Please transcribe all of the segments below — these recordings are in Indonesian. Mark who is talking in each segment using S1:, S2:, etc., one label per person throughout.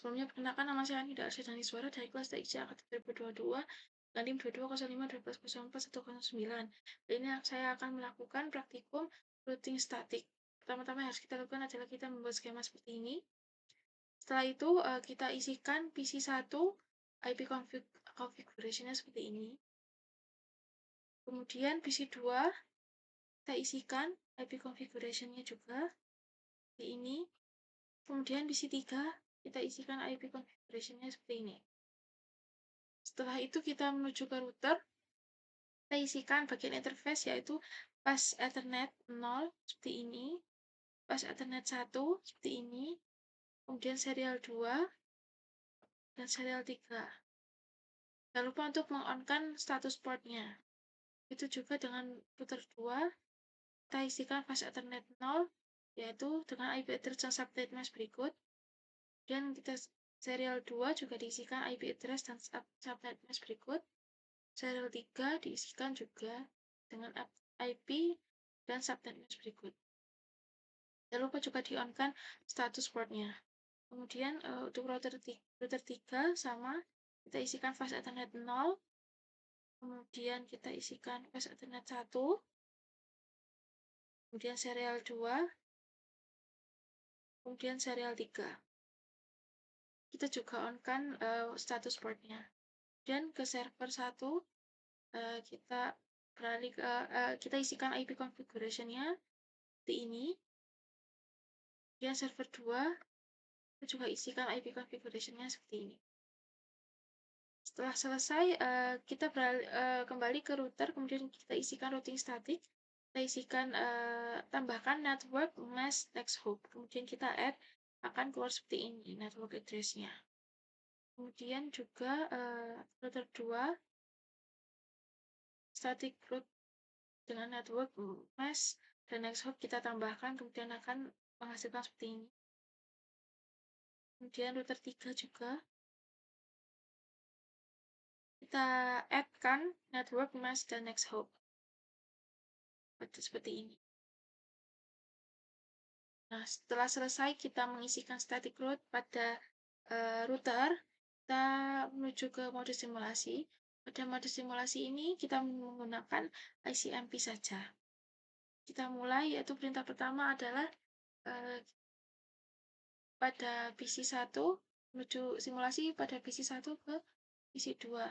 S1: Sebelumnya perkenalkan, nama saya Anida Arsyadani Suara dari kelas TIC Angkatan 2022 dengan NIM 220512041009. Ini saya akan melakukan praktikum routing statik. Pertama-tama yang harus kita lakukan adalah kita membuat skema seperti ini. Setelah itu kita isikan PC1 IP configuration-nya seperti ini. Kemudian PC2 kita isikan IP configuration-nya juga seperti ini. Kemudian PC3 kita isikan IP configuration-nya seperti ini. Setelah itu kita menuju ke router, kita isikan bagian interface yaitu pas Ethernet 0 seperti ini, pas Ethernet 1 seperti ini, kemudian serial 2 dan serial 3. Jangan lupa untuk meng-on-kan status portnya. Itu juga dengan router 2, kita isikan pas Ethernet 0 yaitu dengan IP address dan subnet mesh berikut. Dan kita serial 2 juga diisikan IP address dan subnet mesh berikut. Serial 3 diisikan juga dengan IP dan subnet mesh berikut. Jangan lupa juga di-on-kan status portnya. Kemudian untuk router 3 sama, kita isikan fast Ethernet 0, kemudian kita isikan fast Ethernet 1, kemudian serial 2, kemudian serial 3. Kita juga on-kan status portnya. Dan ke server 1, kita beralih ke kita isikan IP configuration-nya seperti ini. Kemudian server 2 kita juga isikan IP configuration-nya seperti ini. Setelah selesai, kita kembali ke router, kemudian kita isikan routing static, kita isikan tambahkan network mesh next hop, kemudian kita add akan keluar seperti ini network address-nya. Kemudian juga router 2 static route dengan network mesh dan next hop kita tambahkan, kemudian akan menghasilkan seperti ini. Kemudian router 3 juga kita add-kan network mesh dan next hop seperti ini. Nah, setelah selesai kita mengisikan static route pada router, kita menuju ke mode simulasi. Pada mode simulasi ini kita menggunakan ICMP saja. Kita mulai, yaitu perintah pertama adalah pada PC1 menuju simulasi pada PC1 ke PC2.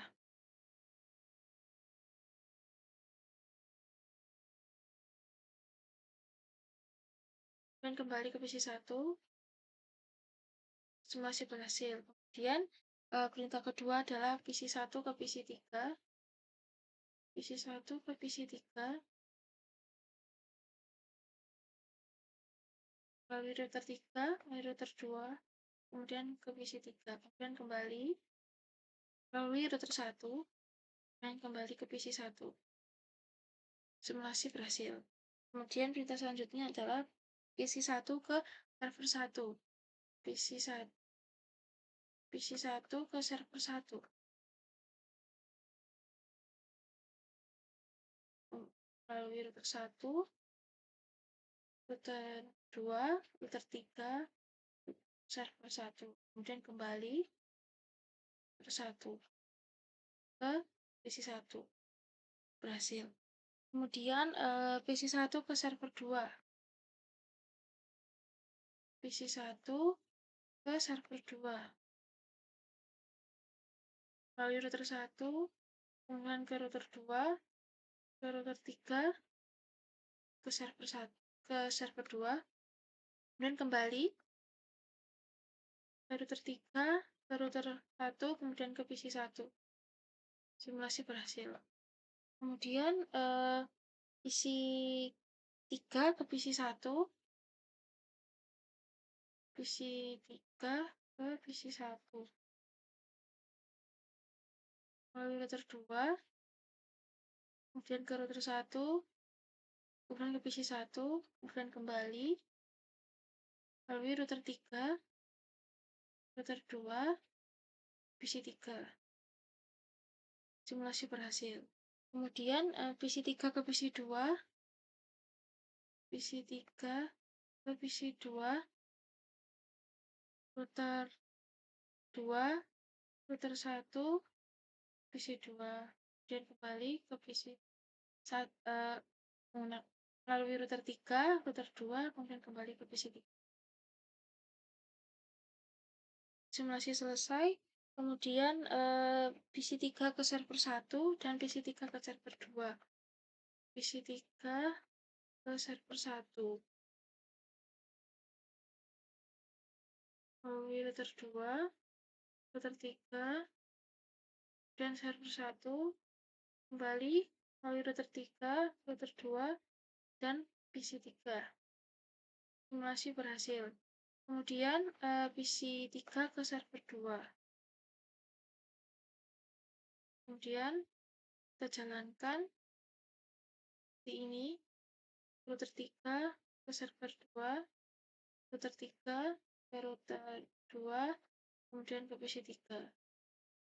S1: Dan kembali ke PC1, simulasi berhasil. Kemudian perintah kedua adalah PC1 ke PC3, PC1 ke PC3, melalui router 3, melalui router 2, kemudian ke PC3, kemudian kembali melalui router 1, dan kembali ke PC1. Simulasi berhasil. Kemudian perintah selanjutnya adalah PC1 ke server 1, PC1 ke server 1, melalui router 1, router 2, router 3, server 1, kemudian kembali router 1 ke PC1. Berhasil. Kemudian PC1 ke server 2, PC1 ke server 2, melalui router 1, kemudian ke router 2, ke router 3, ke server 1, ke server 2, kemudian kembali ke router 3, ke router 1, kemudian ke PC1. Simulasi berhasil. Kemudian PC3 ke PC1, PC3 ke PC1, melalui router 2, kemudian ke router 1, kemudian ke PC1, kemudian kembali melalui router 3, router 2, PC3. Simulasi berhasil. Kemudian PC3 ke PC2, PC3 ke PC2, router 2, router 1, PC2. Kemudian kembali ke PC melalui router 3, router 2, kemudian kembali ke PC3. Simulasi selesai. Kemudian PC3 ke server 1 dan PC3 ke server 2. PC3 ke server 1. Melalui router 2, router 3, dan server 1. Kembali melalui router 3, router 2, dan PC3. Simulasi berhasil. Kemudian PC3 ke server 2. Kemudian kita jalankan di ini, router 3 ke server 2, router 3 ke router 2, kemudian ke PC3.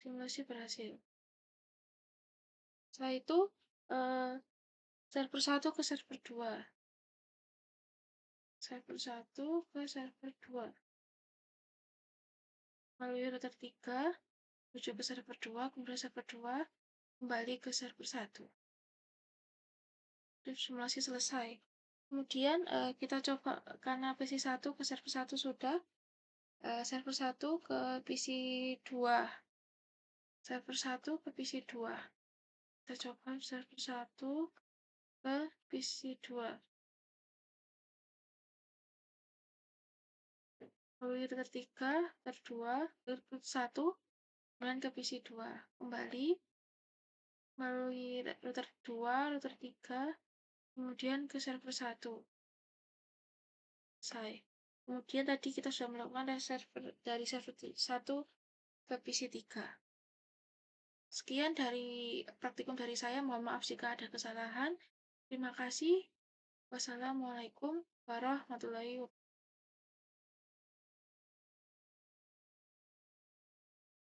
S1: Simulasi berhasil. Setelah itu, server 1 ke server 2. Server 1 ke server 2. Melalui router 3, menuju ke server 2, kemudian server 2, kembali ke server 1. Simulasi selesai. Kemudian kita coba, karena PC1 ke server 1 sudah, server 1 ke PC2. Server 1 ke PC2. Kita coba server 1 ke PC2. Melalui router 3, router 2, router 1, kemudian ke PC2. Kembali melalui router 2, router 3, kemudian ke server 1. Selesai. Kemudian tadi kita sudah melakukan dari server 1 ke PC3. Sekian dari praktikum dari saya. Mohon maaf jika ada kesalahan. Terima kasih. Wassalamualaikum warahmatullahi wabarakatuh.